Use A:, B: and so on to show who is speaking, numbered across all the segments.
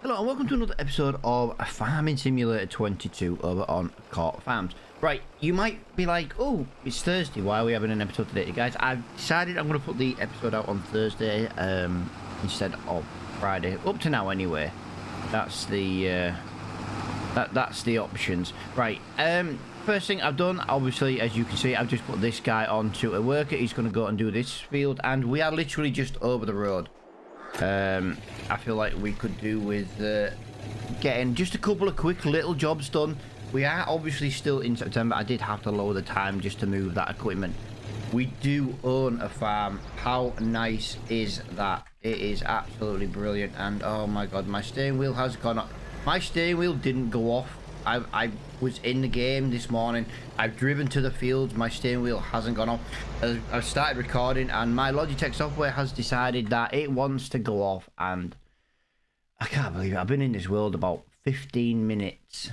A: Hello and welcome to another episode of Farming Simulator 22 over on Court Farms. Right, you might be like, oh, it's Thursday, why are we having an episode today? Guys, I've decided I'm going to put the episode out on Thursday instead of Friday, up to now anyway. That's the that's the options. Right, first thing I've done, obviously, as you can see, I've just put this guy onto a worker. He's going to go and do this field, and we are literally just over the road. I feel like we could do with getting just a couple of quick little jobs done. We are obviously still in September. I did have to lower the time just to move that equipment. We do own a farm. How nice is that? It is absolutely brilliant. And oh my god, my steering wheel has gone up. My steering wheel didn't go off. I was in the game this morning. I've driven to the fields. My steering wheel hasn't gone off. I've started recording and my Logitech software has decided that it wants to go off, and I can't believe it. I've been in this world about 15 minutes.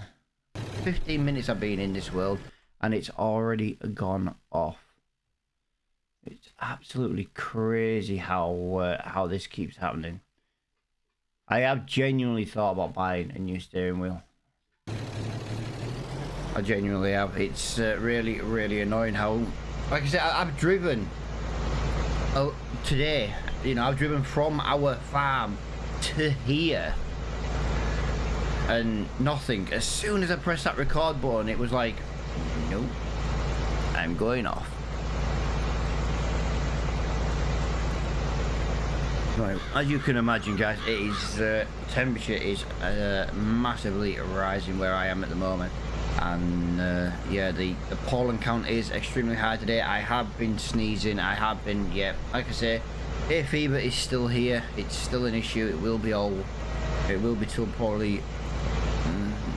A: 15 minutes I've been in this world and it's already gone off. It's absolutely crazy how this keeps happening. I have genuinely thought about buying a new steering wheel. I genuinely have. It's really, really annoying how, like I said, I've driven today. You know, I've driven from our farm to here and nothing. As soon as I pressed that record button, it was like, nope, I'm going off. Right, as you can imagine, guys, it is temperature is massively rising where I am at the moment. And yeah, the pollen count is extremely high today. I have been sneezing. I have been, yeah, like I say, hay fever is still here. It's still an issue. It will be till probably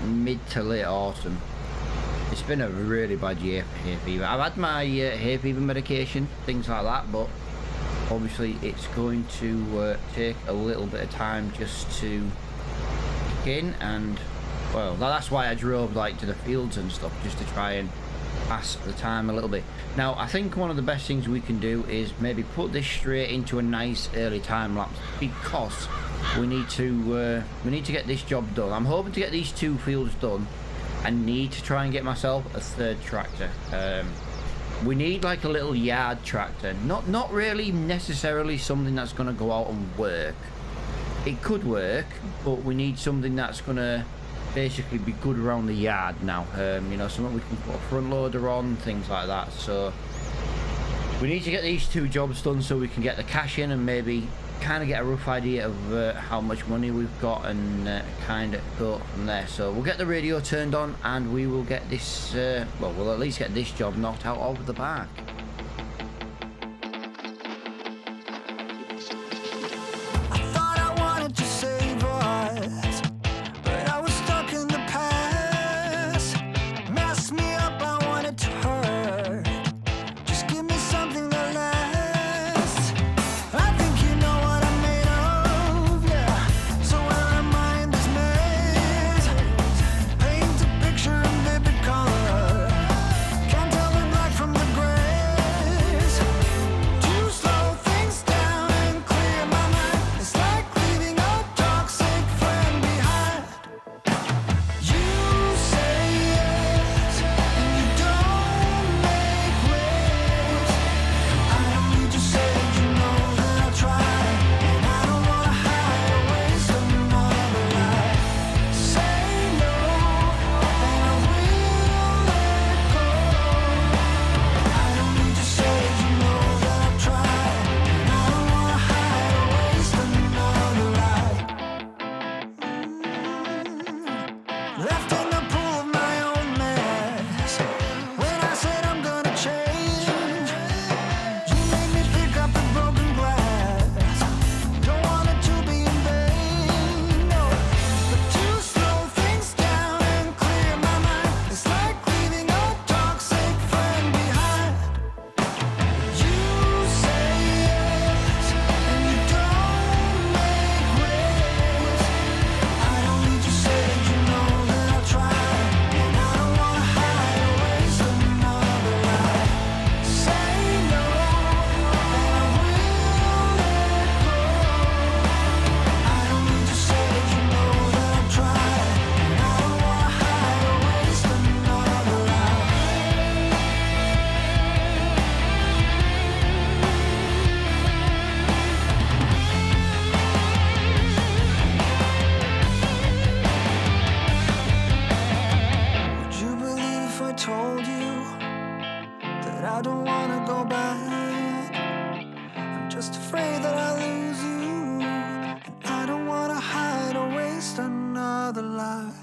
A: mid to late autumn. It's been a really bad year for hay fever. I've had my hay fever medication, things like that, but obviously it's going to take a little bit of time just to kick in. And well, that's why I drove like to the fields and stuff, just to try and pass the time a little bit. Now, I think one of the best things we can do is maybe put this straight into a nice early time lapse, because we need to get this job done. I'm hoping to get these two fields done. I need to try and get myself a third tractor. We need like a little yard tractor, not really necessarily something that's going to go out and work. It could work, but we need something that's going to basically be good around the yard now. You know, something we can put a front loader on, things like that. So we need to get these two jobs done so we can get the cash in and maybe kind of get a rough idea of how much money we've got and kind of go from there. So we'll get the radio turned on and we will get this well, we'll at least get this job knocked out of the park.
B: From the grave go back. I'm just afraid that I'll lose you, and I don't wanna hide or waste another life.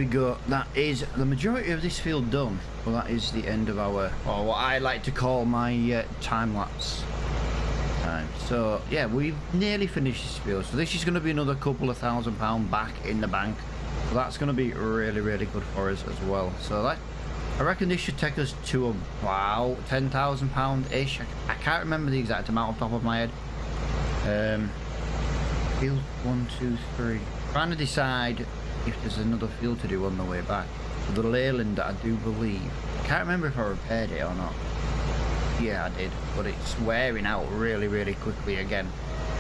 A: Go. That is the majority of this field done. Well, that is the end of our, or what I like to call my time-lapse time. So yeah, we've nearly finished this field, so this is going to be another couple of £1,000 back in the bank, so that's going to be really, really good for us as well. So that, I reckon this should take us to about £10,000 ish. I can't remember the exact amount off the top of my head. Field 1, 2, 3, trying to decide if there's another field to do on the way back. The Leyland, I do believe. I can't remember if I repaired it or not. Yeah, I did, but it's wearing out really, really quickly again.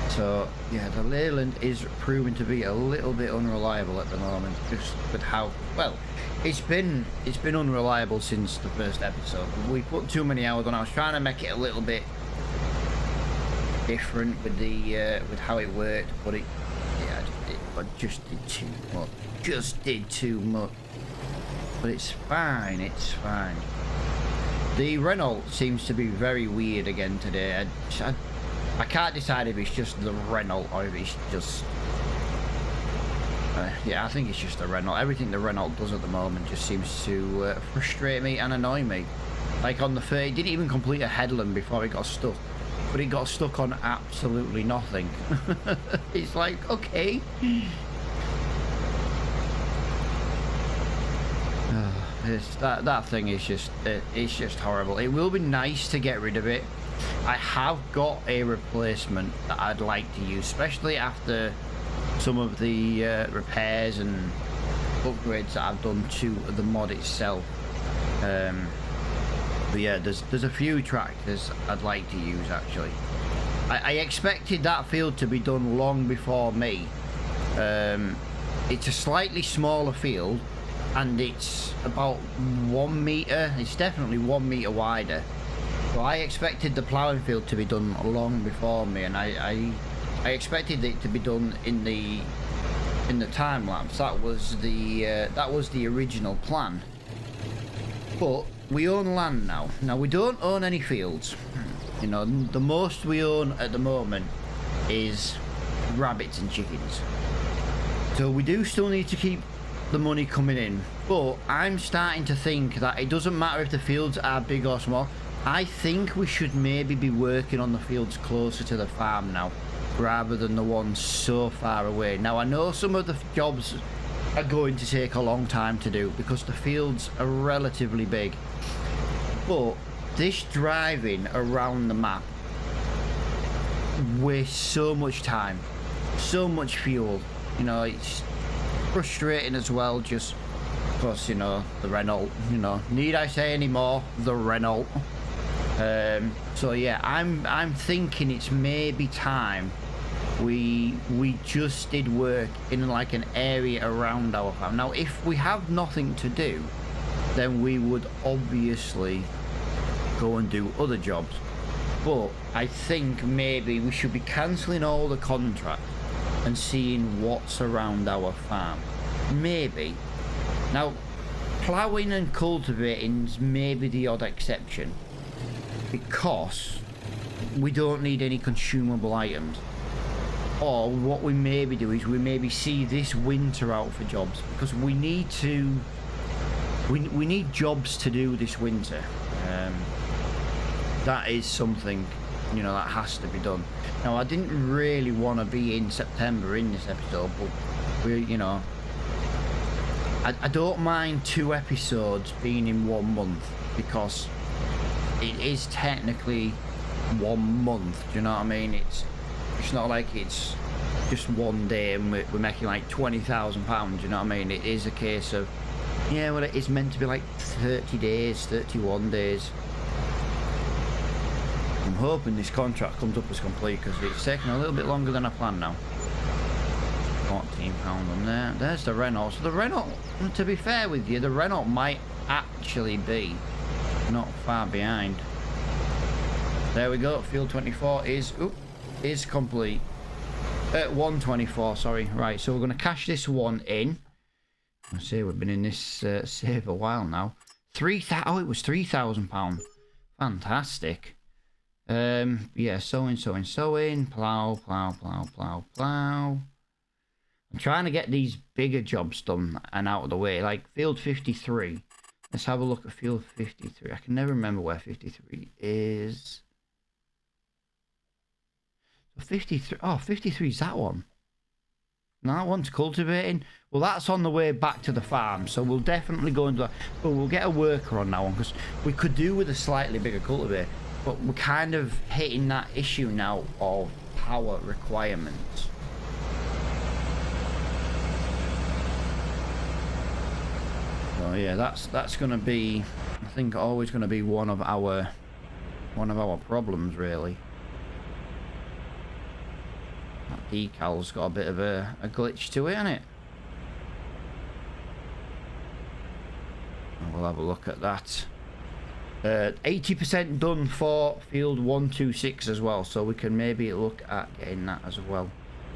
A: So yeah, the Leyland is proving to be a little bit unreliable at the moment, just with how well it's been unreliable since the first episode. We put too many hours on. I was trying to make it a little bit different with the with how it worked, but it just did too much. Just did too much. But it's fine, it's fine. The Renault seems to be very weird again today. I can't decide if it's just the Renault or if it's just yeah, I think it's just the Renault. Everything the Renault does at the moment just seems to frustrate me and annoy me. Like on the 30, it didn't even complete a headland before it got stuck, but it got stuck on absolutely nothing. It's like, okay. That thing is just it's just horrible. It will be nice to get rid of it. I have got a replacement that I'd like to use, especially after some of the repairs and upgrades that I've done to the mod itself. But yeah, there's a few tractors I'd like to use actually. I expected that field to be done long before me. It's a slightly smaller field, and it's about 1 meter. It's definitely 1 meter wider. So I expected the ploughing field to be done long before me, and I expected it to be done in the time lapse. That was the original plan. But we own land now. Now we don't own any fields. You know, the most we own at the moment is rabbits and chickens. So we do still need to keep the money coming in, but I'm starting to think that it doesn't matter if the fields are big or small. I think we should maybe be working on the fields closer to the farm now, rather than the ones so far away. Now I know some of the jobs are going to take a long time to do because the fields are relatively big, but this driving around the map wastes so much time, so much fuel. You know, it's frustrating as well, just because, you know, the Renault, you know, need I say any more? The Renault. So yeah, I'm thinking it's maybe time we just did work in like an area around our farm. Now if we have nothing to do, then we would obviously go and do other jobs, but I think maybe we should be cancelling all the contracts and seeing what's around our farm. Maybe. Now, ploughing and cultivating's maybe the odd exception, because we don't need any consumable items. Or what we maybe do is we maybe see this winter out for jobs, because we need to we need jobs to do this winter. That is something, you know, that has to be done. Now I didn't really want to be in September in this episode, but we, you know, I don't mind 2 episodes being in 1 month, because it is technically 1 month. Do you know what I mean? It's not like it's just one day and we're making like £20,000. You know what I mean? It is a case of, yeah, well, it is meant to be like 30 days, 31 days. I'm hoping this contract comes up as complete because it's taking a little bit longer than I planned now. £14 on there. There's the Renault. So the Renault, to be fair with you, the Renault might actually be not far behind. There we go. Field 24 is complete. 124, sorry. Right, so we're going to cash this one in. I say we've been in this save a while now. Oh, it was £3,000. Fantastic. Yeah, sowing. Plough. I'm trying to get these bigger jobs done and out of the way. Like field 53. Let's have a look at field 53. I can never remember where 53 is. 53. Oh, 53 is that one. No, that one's cultivating. Well, that's on the way back to the farm, so we'll definitely go into that. But we'll get a worker on that one because we could do with a slightly bigger cultivator. But we're kind of hitting that issue now of power requirements. So yeah, that's going to be, I think, always going to be one of our problems, really. That decal's got a bit of a glitch to it, hasn't it? And we'll have a look at that. 80% done for field 126 as well, so we can maybe look at getting that as well.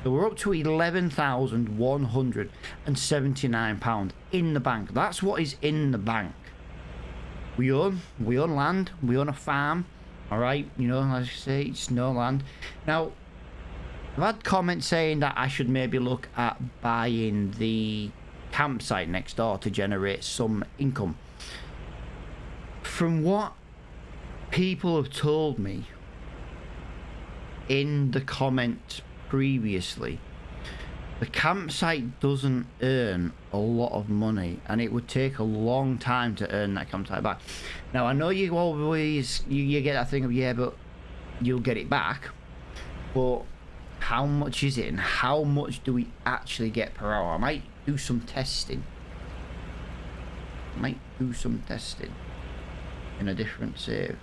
A: So we're up to £11,179 in the bank. That's what is in the bank. We own land, we own a farm. All right, you know, as I say, it's no land. Now, I've had comments saying that I should maybe look at buying the campsite next door to generate some income. From what people have told me in the comments previously, the campsite doesn't earn a lot of money and it would take a long time to earn that campsite back. Now, I know you always you get that thing of, yeah, but you'll get it back, but how much is it and how much do we actually get per hour? I might do some testing. In a different save.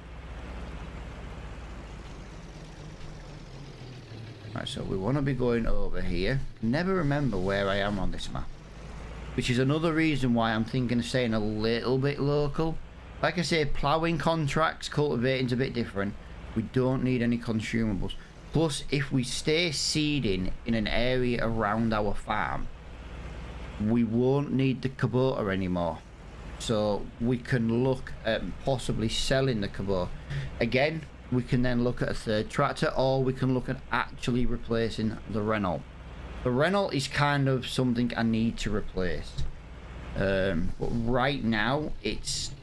A: Right, so we want to be going over here. Never remember where I am on this map, which is another reason why I'm thinking of staying a little bit local. Like I say, ploughing contracts, cultivating's a bit different. We don't need any consumables. Plus, if we stay seeding in an area around our farm, we won't need the Kubota anymore. So we can look at possibly selling the Kubota. Again, we can then look at a third tractor, or we can look at actually replacing the Renault. The Renault is kind of something I need to replace. But right now, it's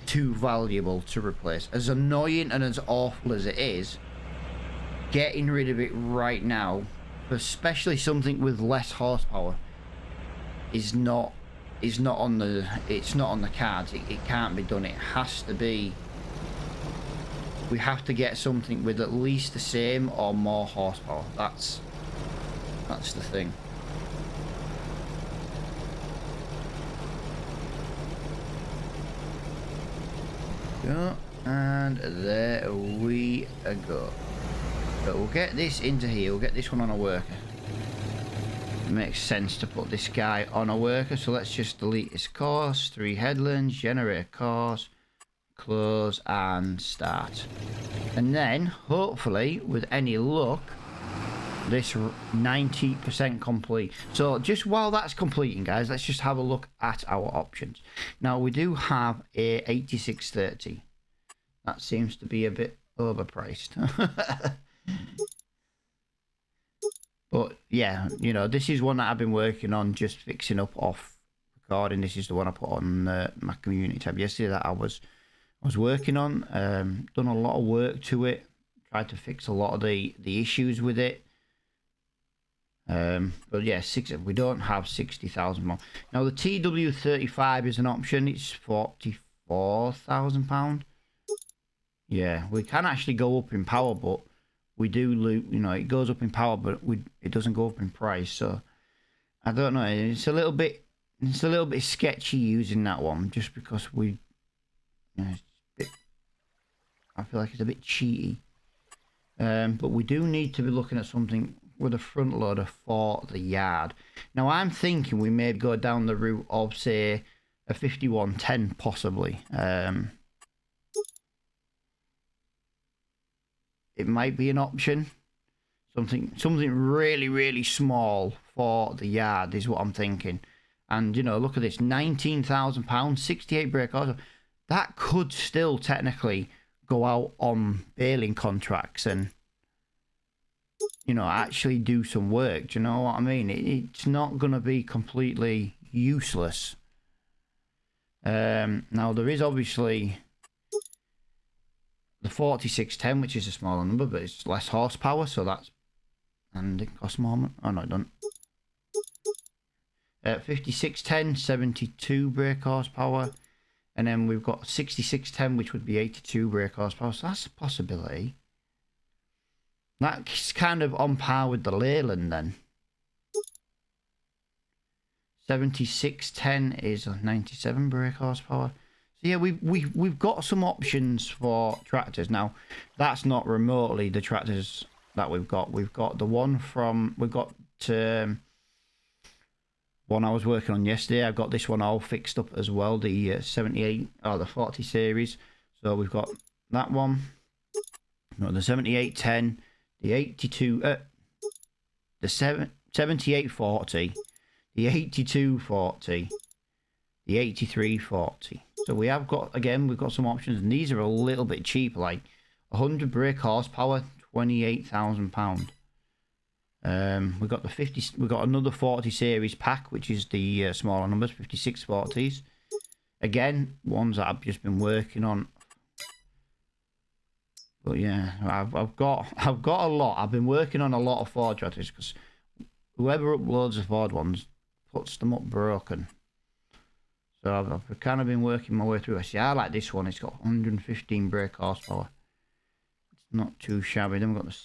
A: too valuable to replace. As annoying and as awful as it is, getting rid of it right now, especially something with less horsepower, is not on the cards. It can't be done. It has to be. We have to get something with at least the same or more horsepower. That's the thing. Go, and there we go. But we'll get this into here. We'll get this one on a worker. It makes sense to put this guy on a worker, so let's just delete his course. 3 headlands, generate a course, close and start. And then hopefully with any luck, this 90% complete. So just while that's completing, guys, let's just have a look at our options. Now we do have a 8630. That seems to be a bit overpriced. But yeah, you know, this is one that I've been working on, just fixing up off recording. This is the one I put on my community tab yesterday that I was working on. Done a lot of work to it, tried to fix a lot of the issues with it. But yeah, we don't have 60,000 more. Now the TW35 is an option. It's £44,000. Yeah, we can actually go up in power, but we do lose. You know, it goes up in power, but it doesn't go up in price. So I don't know. It's a little bit sketchy using that one, just because we. You know, I feel like it's a bit cheaty. But we do need to be looking at something with a front loader for the yard. Now I'm thinking we may go down the route of, say, a 5110 possibly. It might be an option. Something really, really small for the yard is what I'm thinking. And, you know, look at this, £19,000, 68 brake horsepower. That could still technically go out on baling contracts and, you know, actually do some work. Do you know what I mean? It's not going to be completely useless. Now, there is obviously the 4610, which is a smaller number, but it's less horsepower, so that's... And it costs more... Oh, no, it doesn't. 5610, 72 brake horsepower. And then we've got 6610, which would be 82 brake horsepower. So that's a possibility. That's kind of on par with the Leyland then. 7610 is 97 brake horsepower. So yeah, we've got some options for tractors. Now, that's not remotely the tractors that we've got. We've got the one from... We've got... one I was working on yesterday. I've got this one all fixed up as well, the 78 or the 40 series. So we've got that one, no, the 7810, the 82, the 7840, the 8240, the 8340. So we have got, again, we've got some options, and these are a little bit cheaper, like 100 brake horsepower, £28,000. We've got the 50. We've got another 40 series pack, which is the smaller numbers, 5640s. Again, ones that I've just been working on. But yeah, I've got a lot. I've been working on a lot of Ford tractors because whoever uploads the Ford ones puts them up broken. So I've kind of been working my way through. I see, I like this one. It's got 115 brake horsepower. It's not too shabby. Then we've got the...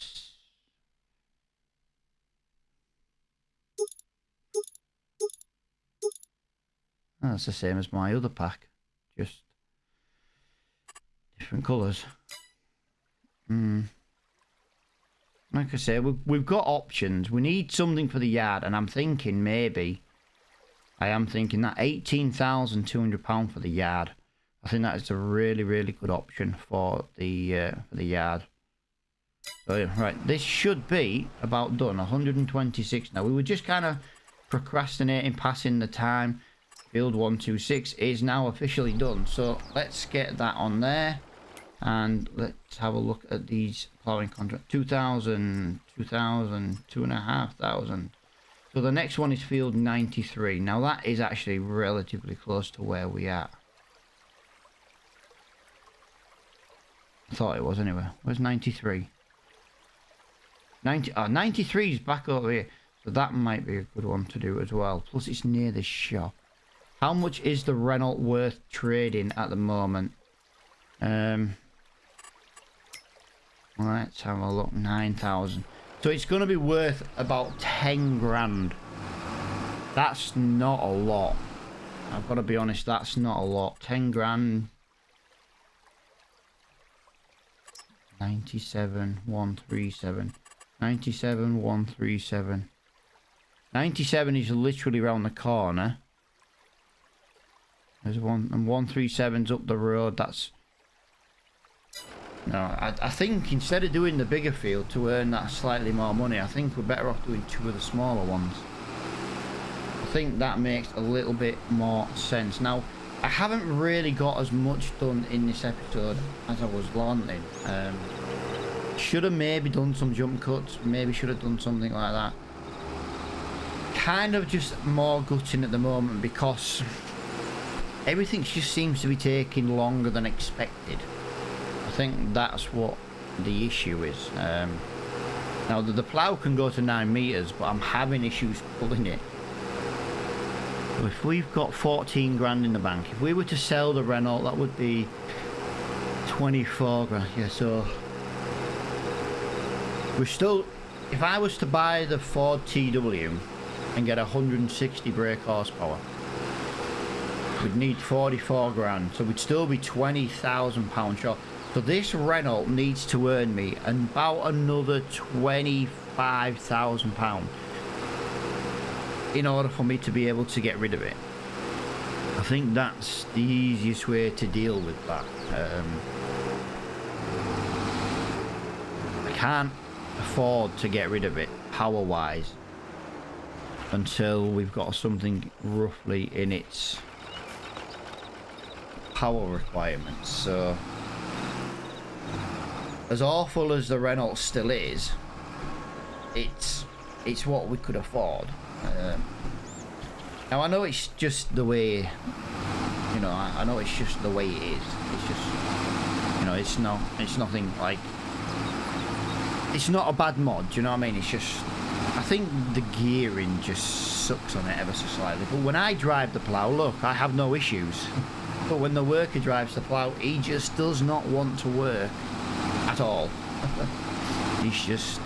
A: That's the same as my other pack, just different colours. Like I say, we've got options. We need something for the yard, and I'm thinking maybe, I am thinking that £18,200 for the yard. I think that is a really, really good option for the yard. So yeah, right, this should be about done. 126 now. We were just kind of procrastinating, passing the time. Field 126 is now officially done, so let's get that on there, and let's have a look at these ploughing contracts. 2,000, 2,000, 2,500. So the next one is field 93. Now that is actually relatively close to where we are. I thought it was anyway. Where's 93? 93 is back over here, so that might be a good one to do as well. Plus it's near the shop. How much is the Renault worth trading at the moment? Let's have a look. 9,000. So it's going to be worth about 10 grand. That's not a lot. I've got to be honest, that's not a lot. 10 grand. 97,137. 97,137. 97 is literally around the corner. There's one, and 137's up the road. That's... No, I think instead of doing the bigger field to earn that slightly more money, I think we're better off doing two of the smaller ones. I think that makes a little bit more sense. Now, I haven't really got as much done in this episode as I was wanting. Should have maybe done some jump cuts. Maybe should have done something like that. Kind of just more gutting at the moment because everything just seems to be taking longer than expected. I think that's what the issue is. Now the plough can go to 9 meters, but I'm having issues pulling it. So if we've got 14 grand in the bank, if we were to sell the Renault, that would be 24 grand. Yeah, so we're still, if I was to buy the Ford TW and get 160 brake horsepower, we'd need 44 grand, so we'd still be 20,000 pounds short. So this Renault needs to earn me about another 25,000 pounds in order for me to be able to get rid of it. I think that's the easiest way to deal with that. I can't afford to get rid of it power wise until we've got something roughly in its power requirements. So as awful as the Renault still is, it's what we could afford. Now I know it's just the way, you know, I know it's just the way it is. It's just, you know, it's nothing like, it's not a bad mod, do you know what I mean? It's just, I think the gearing just sucks on it ever so slightly. But when I drive the plough, look, I have no issues. But when the worker drives the plough, he just does not want to work at all. He's just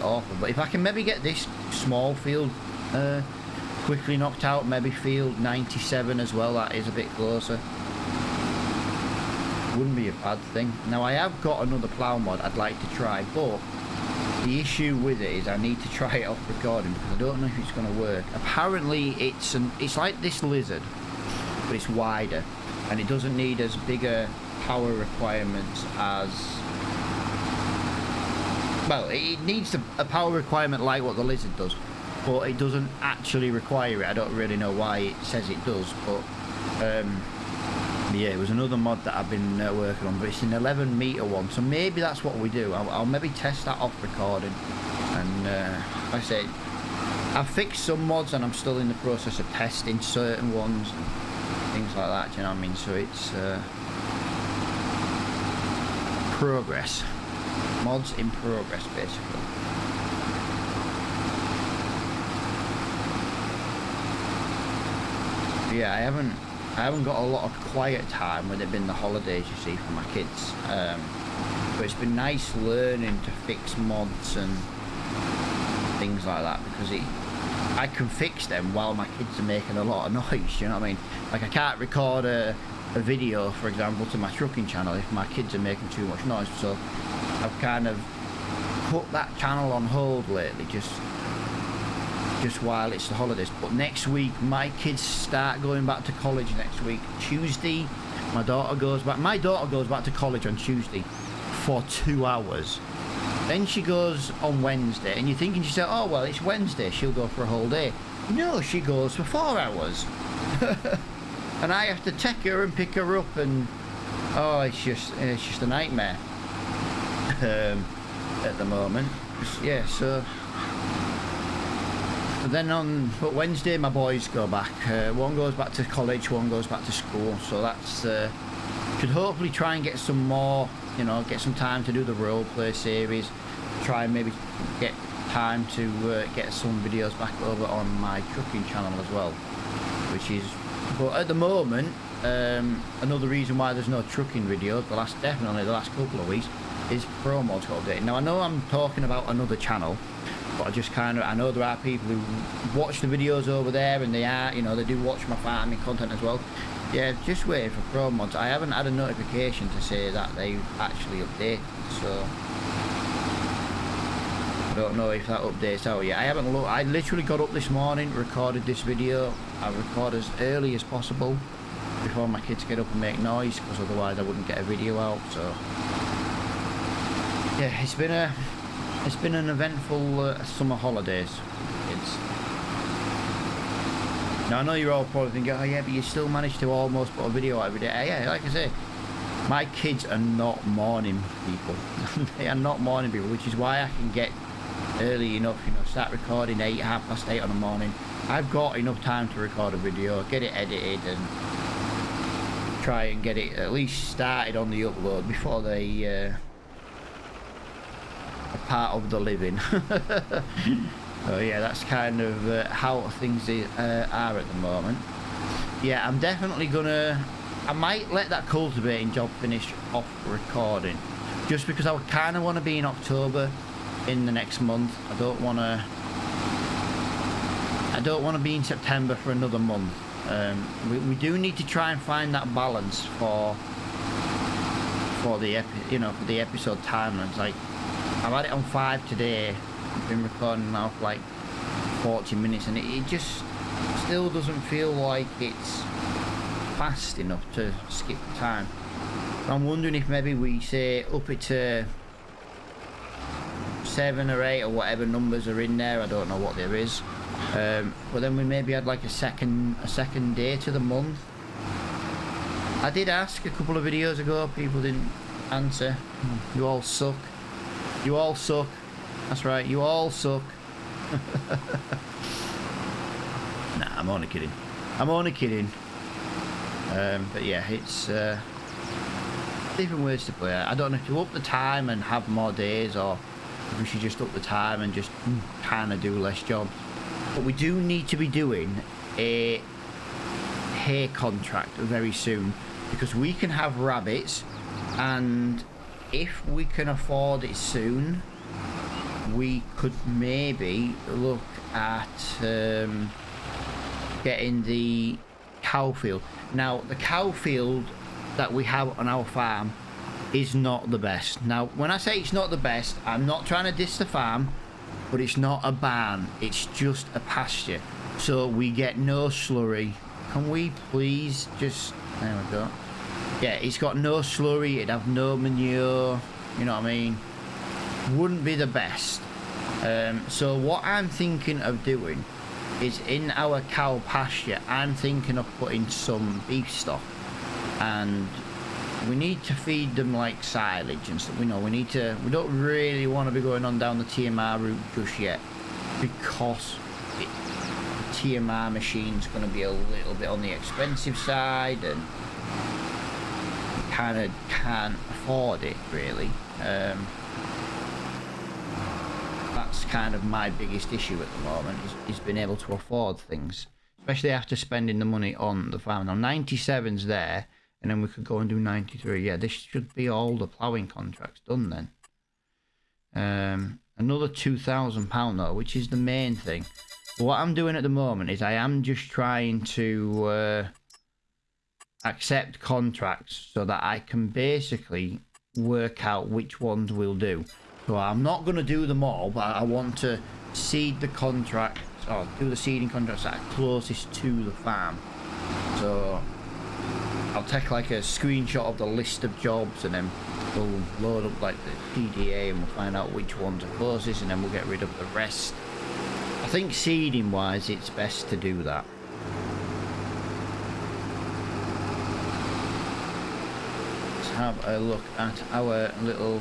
A: awful. But if I can maybe get this small field quickly knocked out, maybe field 97 as well, that is a bit closer, wouldn't be a bad thing. Now I have got another plough mod I'd like to try, but the issue with it is I need to try it off recording because I don't know if it's going to work. Apparently it's like this Lizard, but it's wider and it doesn't need as bigger power requirements as, well, it needs a power requirement like what the Lizard does, but it doesn't actually require it. I don't really know why it says it does, but yeah, it was another mod that I've been working on, but it's an 11 meter one, so maybe that's what we do. I'll maybe test that off recording, and like I say, I've fixed some mods and I'm still in the process of testing certain ones and things like that, do you know what I mean? So it's progress, mods in progress basically. Yeah, I haven't got a lot of quiet time with it being the holidays, you see, for my kids. But it's been nice learning to fix mods and things like that, because I can fix them while my kids are making a lot of noise, you know what I mean? Like I can't record a video, for example, to my trucking channel if my kids are making too much noise, so I've kind of put that channel on hold lately, just while it's the holidays. But next week my kids start going back to college next week. Tuesday my daughter goes back to college on Tuesday for 2 hours. Then she goes on Wednesday, and you're thinking to yourself, oh well, it's Wednesday, she'll go for a whole day. No, she goes for 4 hours. And I have to take her and pick her up, and oh, it's just a nightmare at the moment. Yeah, so but Wednesday my boys go back. One goes back to college, one goes back to school, so that's should hopefully try and get some more, you know, get some time to do the role play series, try and maybe get time to get some videos back over on my trucking channel as well, which is, but at the moment another reason why there's no trucking videos definitely the last couple of weeks is Pro Mods got updated. Now I know I'm talking about another channel, but I know there are people who watch the videos over there, and they do watch my farming content as well. Yeah, just waiting for Pro Mods. I haven't had a notification to say that they've actually updated, so I don't know if that update's out yet. I haven't looked. I literally got up this morning, recorded this video. I record as early as possible before my kids get up and make noise, because otherwise I wouldn't get a video out. So yeah, it's been an eventful summer holidays, kids. Now I know you're all probably thinking, oh yeah, but you still managed to almost put a video out every day. Yeah, like I say, my kids are not morning people. They are not morning people, which is why I can get early enough, you know, start recording 8:30 on the morning. I've got enough time to record a video, get it edited, and try and get it at least started on the upload before they are part of the living. So yeah, that's kind of how things are at the moment. Yeah, I'm definitely gonna I might let that cultivating job finish off recording, just because I kind of want to be in October in the next month. I don't want to be in September for another month. We do need to try and find that balance for the for the episode timelines. Like, I've had it on 5 today. I've been recording now for like 40 minutes, and it just still doesn't feel like it's fast enough to skip the time. I'm wondering if maybe we say up it to 7 or 8 or whatever numbers are in there. I don't know what there is. But then we maybe had like a second day to the month. I did ask a couple of videos ago, people didn't answer. You all suck. You all suck. That's right, you all suck. Nah, I'm only kidding. I'm only kidding. But yeah, it's different ways to play. I don't know if to up the time and have more days, or if we should just up the time and just kind of do less jobs. But we do need to be doing a hay contract very soon, because we can have rabbits, and if we can afford it soon, we could maybe look at getting the cow field. Now, the cow field that we have on our farm is not the best. Now, when I say it's not the best, I'm not trying to diss the farm, but it's not a barn, it's just a pasture. So we get no slurry. Can we please just, there we go. Yeah, it's got no slurry, it'd have no manure, you know what I mean? Wouldn't be the best. So what I'm thinking of doing is, in our cow pasture, I'm thinking of putting some beef stock, and we need to feed them like silage and stuff. We don't really want to be going on down the TMR route just yet, because the TMR machine's going to be a little bit on the expensive side, and we kind of can't afford it really. That's kind of my biggest issue at the moment, is being able to afford things, especially after spending the money on the farm. Now 97's there, and then we could go and do 93. Yeah, this should be all the ploughing contracts done then. Another £2,000 though, which is the main thing. But what I'm doing at the moment is I am just trying to accept contracts so that I can basically work out which ones we'll do. So I'm not going to do them all, but I want to seed the contract, or do the seeding contracts that are closest to the farm. So I'll take like a screenshot of the list of jobs, and then we'll load up like the PDA, and we'll find out which ones are closest, and then we'll get rid of the rest. I think seeding wise, it's best to do that. Let's have a look at our little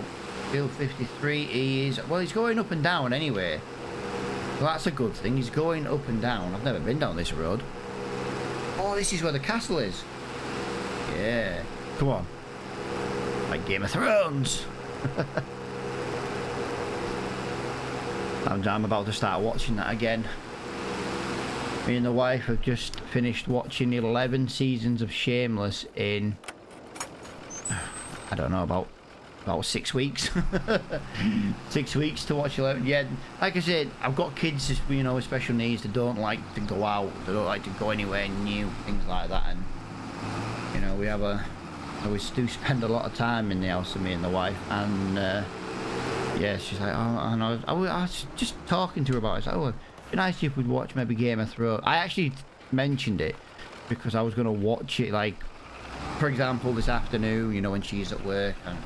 A: Field 53. He's going up and down anyway. Well, that's a good thing. He's going up and down. I've never been down this road. Oh, this is where the castle is. Yeah. Come on. Like Game of Thrones. I'm about to start watching that again. Me and the wife have just finished watching 11 seasons of Shameless in, I don't know, about 6 weeks. 6 weeks to watch 11. Yeah, like I said, I've got kids, you know, with special needs. They don't like to go out, they don't like to go anywhere new, things like that. And you know, we do spend a lot of time in the house with me and the wife. And yeah, she's like, oh, and I was just talking to her about it. I was like, oh, it'd be nice if we'd watch maybe Game of Thrones. I actually mentioned it because I was going to watch it, like, for example, this afternoon, you know, when she's at work and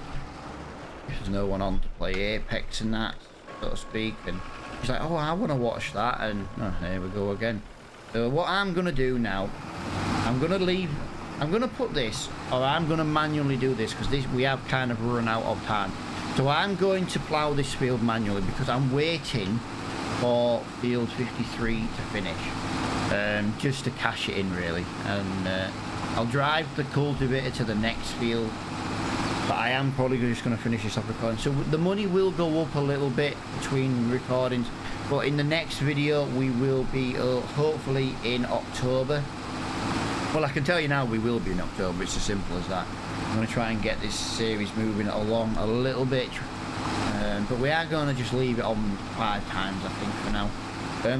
A: there's no one on to play Apex and that, so to speak. And she's like, oh, I want to watch that. And oh, there we go again. So what I'm going to do now, I'm going to put this, or I'm going to manually do this, because we have kind of run out of time. So I'm going to plough this field manually, because I'm waiting for field 53 to finish, just to cash it in really. And I'll drive the cultivator to the next field, but I am probably just going to finish this off recording. So the money will go up a little bit between recordings, but in the next video we will be hopefully in October. Well, I can tell you now we will be in October. It's as simple as that. I'm going to try and get this series moving along a little bit. But we are going to just leave it on 5 times, I think, for now.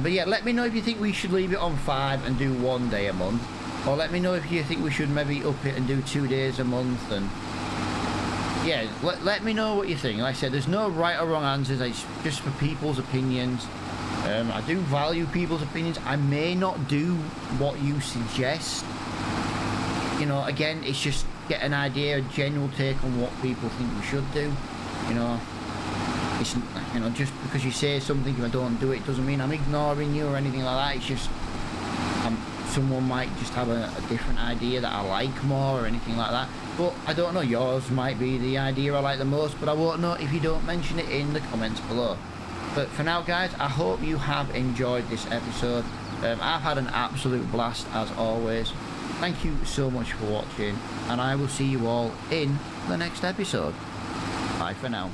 A: But yeah, let me know if you think we should leave it on 5 and do 1 day a month. Or let me know if you think we should maybe up it and do 2 days a month. And yeah, let me know what you think. Like I said, there's no right or wrong answers. It's just for people's opinions. I do value people's opinions. I may not do what you suggest. You know, again, it's just get an idea, a general take on what people think we should do. You know, it's, you know, just because you say something, if I don't do it, doesn't mean I'm ignoring you or anything like that. It's just someone might just have a different idea that I like more or anything like that. But I don't know, yours might be the idea I like the most, but I won't know if you don't mention it in the comments below. But for now, guys, I hope you have enjoyed this episode. I've had an absolute blast as always. Thank you so much for watching, and I will see you all in the next episode. Bye for now.